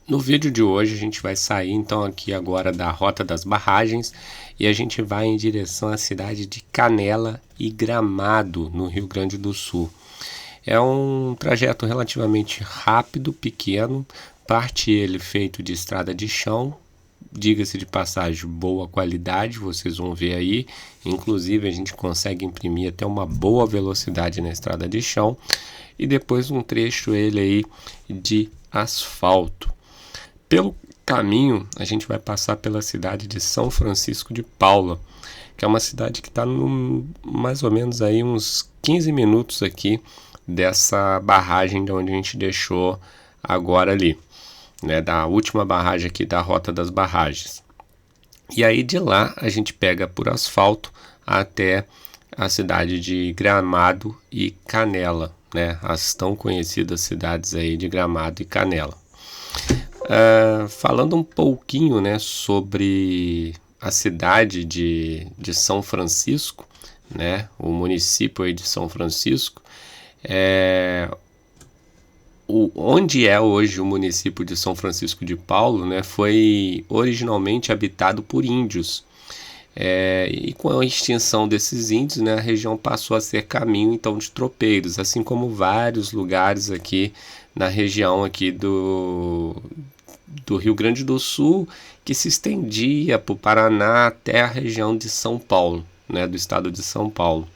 No vídeo de hoje a gente vai sair então aqui agora da Rota das Barragens e a gente vai em direção à cidade de Canela e Gramado, no Rio Grande do Sul. É um trajeto relativamente rápido, pequeno, parte ele feito de estrada de chão, diga-se de passagem, boa qualidade, vocês vão ver aí. Inclusive a gente consegue imprimir até uma boa velocidade na estrada de chão e depois um trecho ele aí de asfalto. Pelo caminho, a gente vai passar pela cidade de São Francisco de Paula, que é uma cidade que está mais ou menos aí uns 15 minutos aqui dessa barragem de onde a gente deixou agora ali, né, da última barragem aqui da Rota das Barragens. E aí de lá a gente pega por asfalto até a cidade de Gramado e Canela, né, as tão conhecidas cidades aí de Gramado e Canela. Falando um pouquinho, né, sobre a cidade de São Francisco, né, o município aí de São Francisco, onde é hoje o município de São Francisco de Paulo, né, foi originalmente habitado por índios. E com a extinção desses índios, né, a região passou a ser caminho então de tropeiros, assim como vários lugares aqui na região aqui do Rio Grande do Sul, que se estendia para o Paraná até a região de São Paulo, né, do estado de São Paulo.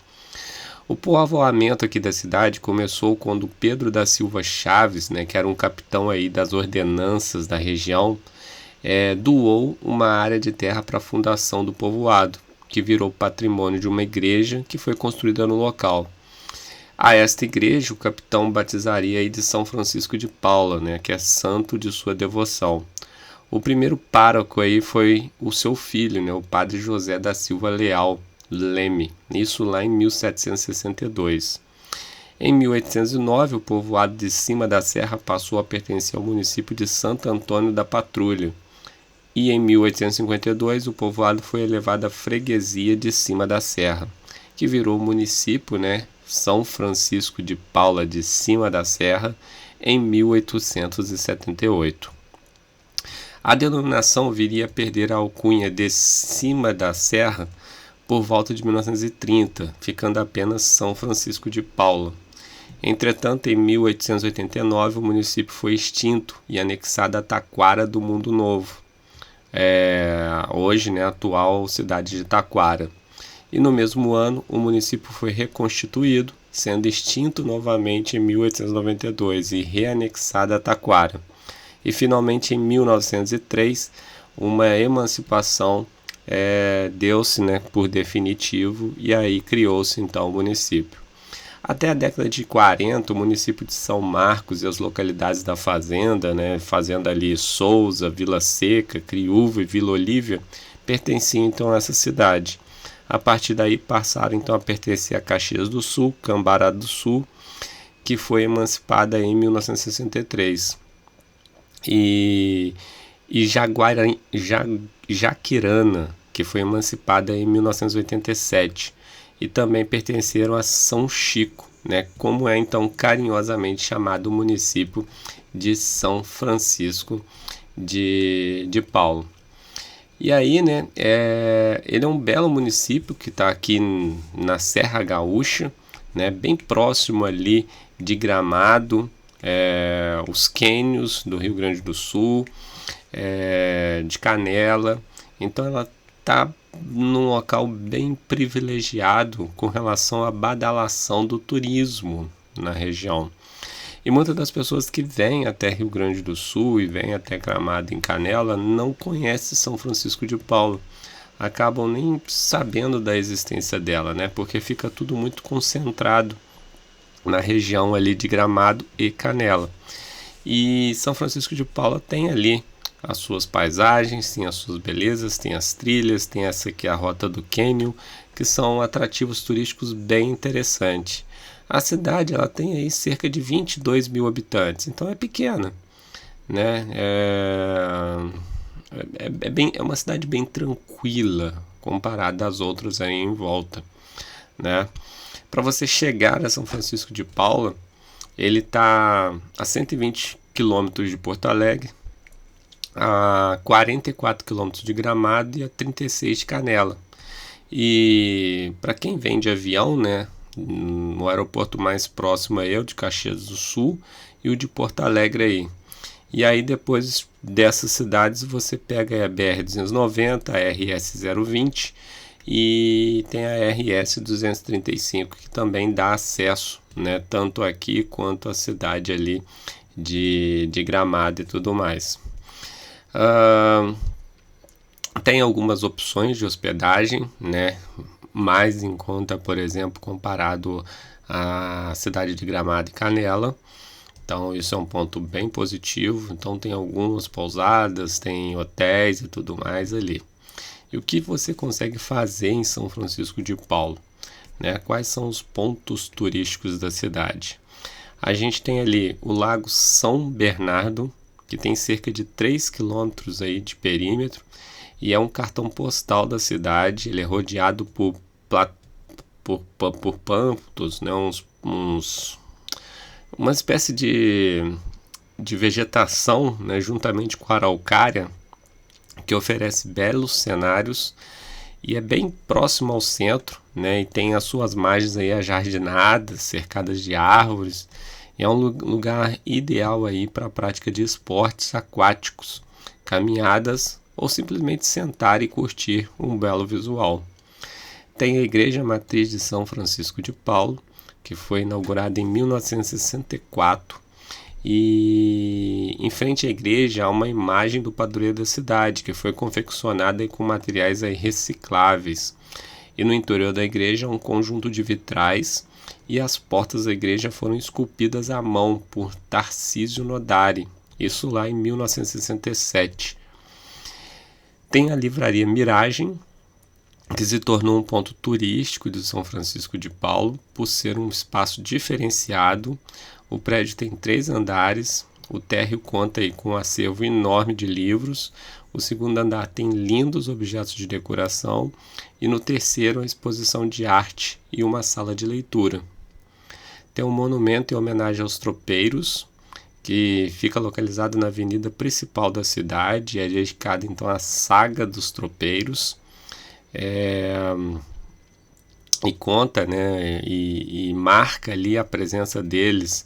O povoamento aqui da cidade começou quando Pedro da Silva Chaves, né, que era um capitão aí das ordenanças da região, doou uma área de terra para a fundação do povoado, que virou patrimônio de uma igreja que foi construída no local. A esta igreja o capitão batizaria aí de São Francisco de Paula, né, que é santo de sua devoção. O primeiro pároco aí foi o seu filho, né, o padre José da Silva Leal Leme, isso lá em 1762. Em 1809, o povoado de Cima da Serra passou a pertencer ao município de Santo Antônio da Patrulha. E em 1852, o povoado foi elevado à freguesia de Cima da Serra, que virou o município, né, São Francisco de Paula de Cima da Serra, em 1878. A denominação viria a perder a alcunha de Cima da Serra por volta de 1930, ficando apenas São Francisco de Paula. Entretanto, em 1889, o município foi extinto e anexado a Taquara do Mundo Novo, hoje, né, a atual cidade de Taquara. E no mesmo ano, o município foi reconstituído, sendo extinto novamente em 1892 e reanexado a Taquara. E finalmente, em 1903, uma emancipação deu-se, né, por definitivo, e aí criou-se então o município. Até a década de 40, o município de São Marcos e as localidades da fazenda, né, fazenda ali Souza, Vila Seca, Criúva e Vila Olívia, pertenciam então a essa cidade. A partir daí passaram então a pertencer a Caxias do Sul, Cambará do Sul, que foi emancipada em 1963. E Jaquirana, que foi emancipada em 1987, e também pertenceram a São Chico, né, como é então carinhosamente chamado o município de São Francisco de Paulo. E aí, né, ele é um belo município que está aqui na Serra Gaúcha, né, bem próximo ali de Gramado, os cânions do Rio Grande do Sul, de Canela. Então ela está num local bem privilegiado com relação à badalação do turismo na região. E muitas das pessoas que vêm até Rio Grande do Sul e vêm até Gramado em Canela não conhecem São Francisco de Paula, acabam nem sabendo da existência dela, né? Porque fica tudo muito concentrado na região ali de Gramado e Canela. E São Francisco de Paula tem ali as suas paisagens, tem as suas belezas, tem as trilhas, tem essa aqui a Rota do Cânion, que são atrativos turísticos bem interessantes. A cidade ela tem aí cerca de 22 mil habitantes, então é pequena, né? É uma cidade bem tranquila comparada às outras aí em volta, né? Para você chegar a São Francisco de Paula, ele está a 120 quilômetros de Porto Alegre, a 44 quilômetros de Gramado e a 36 de Canela. E para quem vem de avião, né, no aeroporto mais próximo é o de Caxias do Sul e o de Porto Alegre aí. E aí depois dessas cidades você pega a BR-290, a RS-020 e tem a RS-235 que também dá acesso, né, tanto aqui quanto à cidade ali de Gramado e tudo mais. Tem algumas opções de hospedagem, né, mais em conta, por exemplo, comparado à cidade de Gramado e Canela. Então isso é um ponto bem positivo. Então tem algumas pousadas, tem hotéis e tudo mais ali. E o que você consegue fazer em São Francisco de Paulo, né? Quais são os pontos turísticos da cidade? A gente tem ali o Lago São Bernardo, que tem cerca de 3 quilômetros aí de perímetro e é um cartão postal da cidade. Ele é rodeado por pâmputos, né? Uma espécie de vegetação, né? Juntamente com a araucária, que oferece belos cenários e é bem próximo ao centro, né? E tem as suas margens aí ajardinadas, cercadas de árvores. É um lugar ideal aí para a prática de esportes aquáticos, caminhadas ou simplesmente sentar e curtir um belo visual. Tem a Igreja Matriz de São Francisco de Paulo, que foi inaugurada em 1964, e em frente à igreja há uma imagem do padroeiro da cidade, que foi confeccionada com materiais aí recicláveis. E no interior da igreja um conjunto de vitrais, e as portas da igreja foram esculpidas à mão por Tarcísio Nodari, isso lá em 1967. Tem a livraria Miragem, que se tornou um ponto turístico de São Francisco de Paulo por ser um espaço diferenciado. O prédio tem 3 andares, o térreo conta aí com um acervo enorme de livros, o segundo andar tem lindos objetos de decoração e no terceiro a exposição de arte e uma sala de leitura. Tem um monumento em homenagem aos tropeiros, que fica localizado na avenida principal da cidade, é dedicado então à saga dos tropeiros. E conta, né, e marca ali a presença deles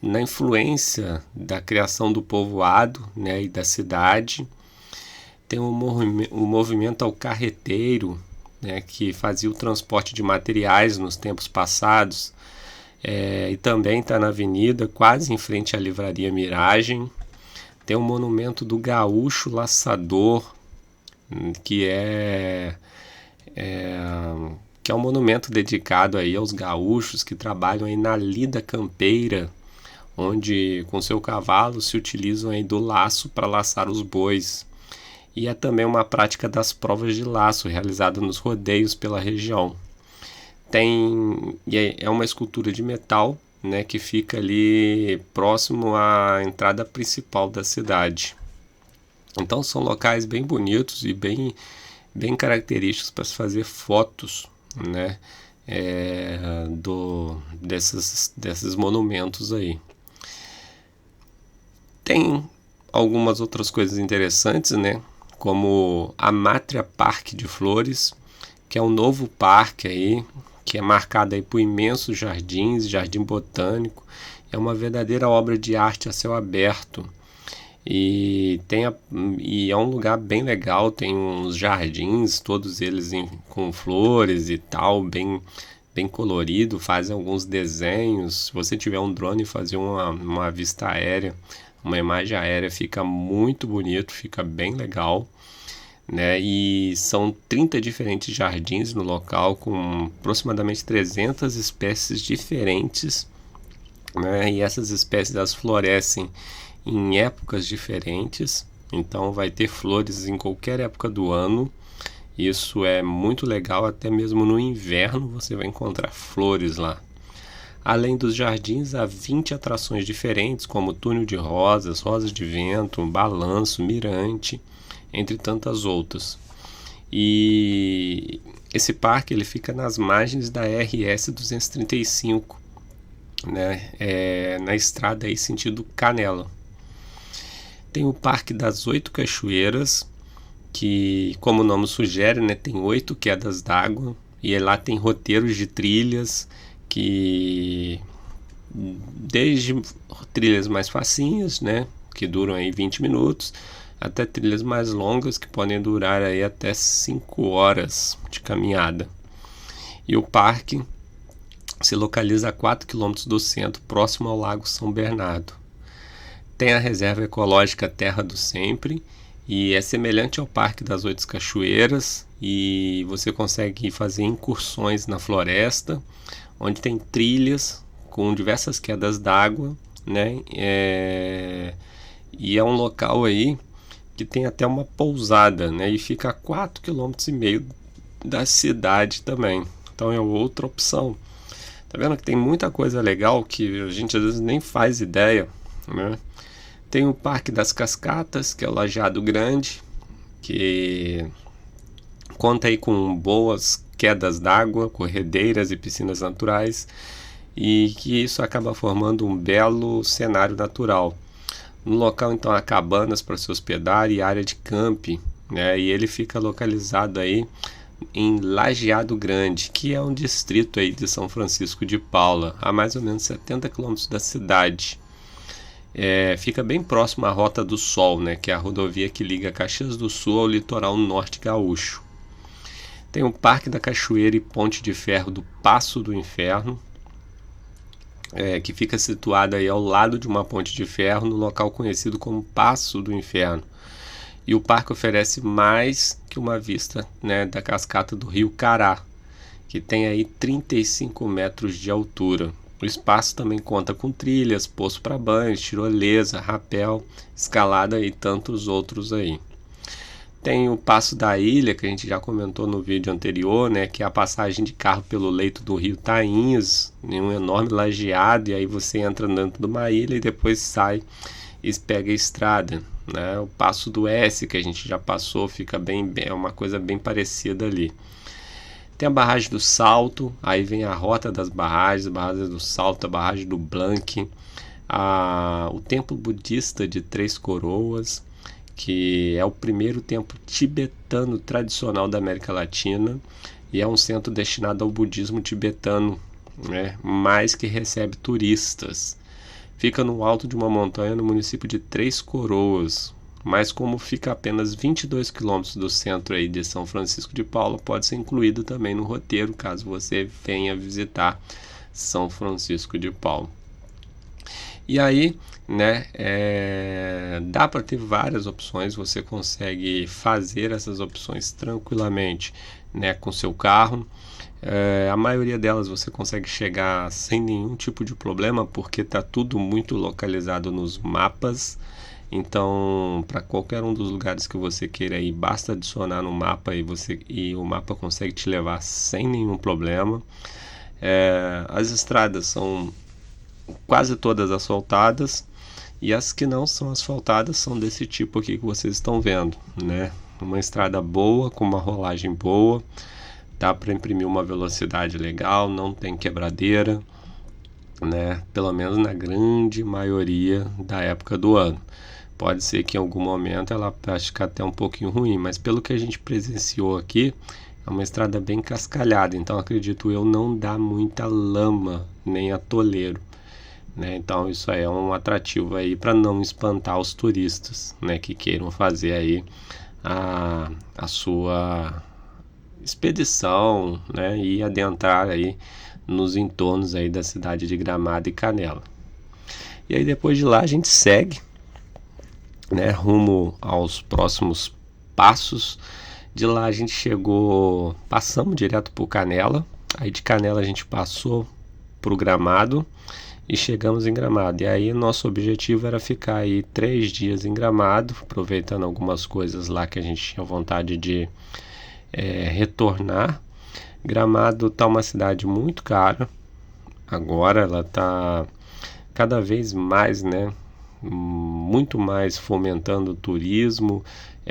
na influência da criação do povoado, né, e da cidade. Tem o movimento ao carreteiro, né, que fazia o transporte de materiais nos tempos passados, e também está na avenida, quase em frente à livraria Miragem. Tem o monumento do gaúcho laçador, que é um monumento dedicado aí aos gaúchos que trabalham aí na lida campeira, onde com seu cavalo se utilizam aí do laço para laçar os bois. E é também uma prática das provas de laço realizada nos rodeios pela região. É uma escultura de metal, né, que fica ali próximo à entrada principal da cidade. Então são locais bem bonitos e bem característicos para se fazer fotos, né, desses monumentos aí. Tem algumas outras coisas interessantes, né, como a Mátria Parque de Flores, que é um novo parque aí, que é marcado aí por imensos jardins, jardim botânico. É uma verdadeira obra de arte a céu aberto. E é um lugar bem legal, tem uns jardins, todos eles com flores e tal, bem colorido, fazem alguns desenhos. Se você tiver um drone e fazer uma vista aérea, uma imagem aérea, fica muito bonito, fica bem legal, né? E são 30 diferentes jardins no local, com aproximadamente 300 espécies diferentes, né? E essas espécies elas florescem em épocas diferentes, então vai ter flores em qualquer época do ano. Isso é muito legal, até mesmo no inverno você vai encontrar flores lá. Além dos jardins, há 20 atrações diferentes, como túnel de rosas, rosas de vento, balanço, mirante, entre tantas outras. E esse parque ele fica nas margens da RS 235, né? Na estrada aí sentido Canela. Tem o Parque das 8 Cachoeiras, que, como o nome sugere, né, tem 8 quedas d'água, e lá tem roteiros de trilhas, que desde trilhas mais facinhas, né, que duram aí 20 minutos, até trilhas mais longas, que podem durar aí até 5 horas de caminhada. E o parque se localiza a 4 quilômetros do centro, próximo ao Lago São Bernardo. Tem a reserva ecológica Terra do Sempre, e é semelhante ao Parque das 8 Cachoeiras, e você consegue fazer incursões na floresta, onde tem trilhas com diversas quedas d'água, né? E é um local aí que tem até uma pousada, né? E fica a 4,5 km da cidade também. Então é outra opção. Tá vendo que tem muita coisa legal que a gente às vezes nem faz ideia, né? Tem o Parque das Cascatas, que é o Lajeado Grande, que conta aí com boas quedas d'água, corredeiras e piscinas naturais, e que isso acaba formando um belo cenário natural. No local, então, há cabanas para se hospedar e área de camping, né? E ele fica localizado aí em Lajeado Grande, que é um distrito aí de São Francisco de Paula, a mais ou menos 70 quilômetros da cidade. Fica bem próximo à Rota do Sol, né, que é a rodovia que liga Caxias do Sul ao litoral norte gaúcho. Tem o Parque da Cachoeira e Ponte de Ferro do Passo do Inferno, que fica situado aí ao lado de uma ponte de ferro, no local conhecido como Passo do Inferno. E o parque oferece mais que uma vista, né, da cascata do Rio Cará, que tem aí 35 metros de altura. O espaço também conta com trilhas, poço para banhos, tirolesa, rapel, escalada e tantos outros aí. Tem o Passo da Ilha, que a gente já comentou no vídeo anterior, né, que é a passagem de carro pelo leito do rio Tainhos, em um enorme lajeado, e aí você entra dentro de uma ilha e depois sai e pega a estrada, né? O Passo do S, que a gente já passou, fica é uma coisa bem parecida ali. Tem a Barragem do Salto, aí vem a rota das barragens, a Barragem do Salto, a Barragem do Blanc, o Templo Budista de Três Coroas, que é o primeiro templo tibetano tradicional da América Latina e é um centro destinado ao budismo tibetano, né, mas que recebe turistas. Fica no alto de uma montanha no município de Três Coroas, mas como fica a apenas 22 quilômetros do centro aí de São Francisco de Paula, pode ser incluído também no roteiro, caso você venha visitar São Francisco de Paula. E aí, né, dá para ter várias opções, você consegue fazer essas opções tranquilamente, né, com seu carro. A maioria delas você consegue chegar sem nenhum tipo de problema, porque está tudo muito localizado nos mapas. Então, para qualquer um dos lugares que você queira ir, basta adicionar no mapa e o mapa consegue te levar sem nenhum problema. As estradas são quase todas asfaltadas, e as que não são asfaltadas são desse tipo aqui que vocês estão vendo, né? Uma estrada boa, com uma rolagem boa, dá para imprimir uma velocidade legal, não tem quebradeira, né? Pelo menos na grande maioria da época do ano. Pode ser que em algum momento ela fique até um pouquinho ruim, mas pelo que a gente presenciou aqui, é uma estrada bem cascalhada, então acredito eu não dá muita lama nem atoleiro, né? Então isso aí é um atrativo aí para não espantar os turistas, né, que queiram fazer aí a sua expedição, né, e adentrar aí nos entornos aí da cidade de Gramado e Canela. E aí depois de lá a gente segue, né, rumo aos próximos passos. De lá a gente passamos direto por Canela, aí de Canela a gente passou para o Gramado e chegamos em Gramado. E aí nosso objetivo era ficar aí 3 dias em Gramado, aproveitando algumas coisas lá que a gente tinha vontade de retornar. Gramado está uma cidade muito cara, agora ela está cada vez mais, né, muito mais fomentando o turismo,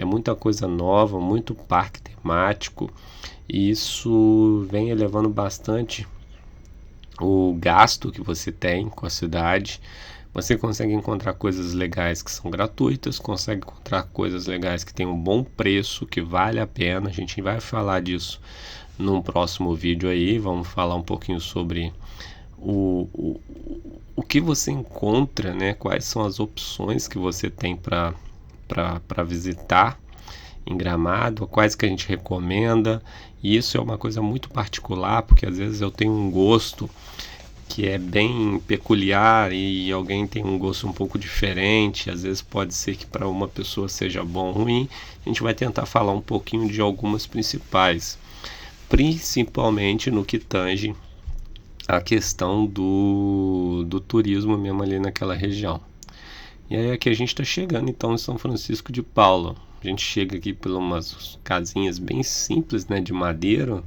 muita coisa nova, muito parque temático, e isso vem elevando bastante o gasto que você tem com a cidade, Você consegue encontrar coisas legais que são gratuitas, consegue encontrar coisas legais que têm um bom preço, que vale a pena. A gente vai falar disso num próximo vídeo aí. Vamos falar um pouquinho sobre o que você encontra, né? Quais são as opções que você tem para visitar em Gramado, quais que a gente recomenda. E isso é uma coisa muito particular, porque às vezes eu tenho um gosto que é bem peculiar e alguém tem um gosto um pouco diferente. Às vezes pode ser que para uma pessoa seja bom ou ruim. A gente vai tentar falar um pouquinho de algumas principais, principalmente no que tange a questão do turismo mesmo ali naquela região. E aí aqui a gente está chegando então em São Francisco de Paula. A gente chega aqui por umas casinhas bem simples, né, de madeira,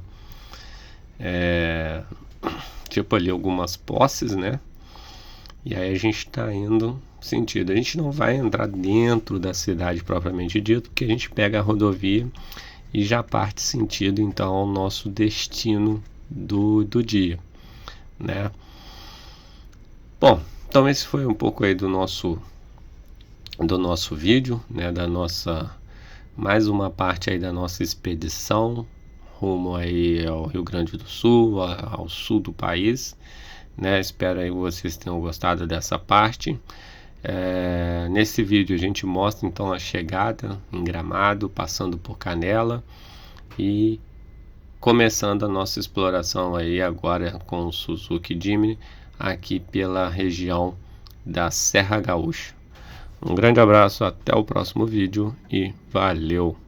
tipo ali algumas posses, né? E aí a gente está indo sentido. A gente não vai entrar dentro da cidade propriamente dito, porque a gente pega a rodovia e já parte sentido então ao nosso destino do dia, né? Bom, então esse foi um pouco aí do nosso vídeo, né? Da nossa, mais uma parte aí da nossa expedição rumo aí ao Rio Grande do Sul, ao sul do país, né? Espero aí que vocês tenham gostado dessa parte. Nesse vídeo a gente mostra então a chegada em Gramado, passando por Canela e começando a nossa exploração aí agora com o Suzuki Jimny aqui pela região da Serra Gaúcha. Um grande abraço, até o próximo vídeo e valeu!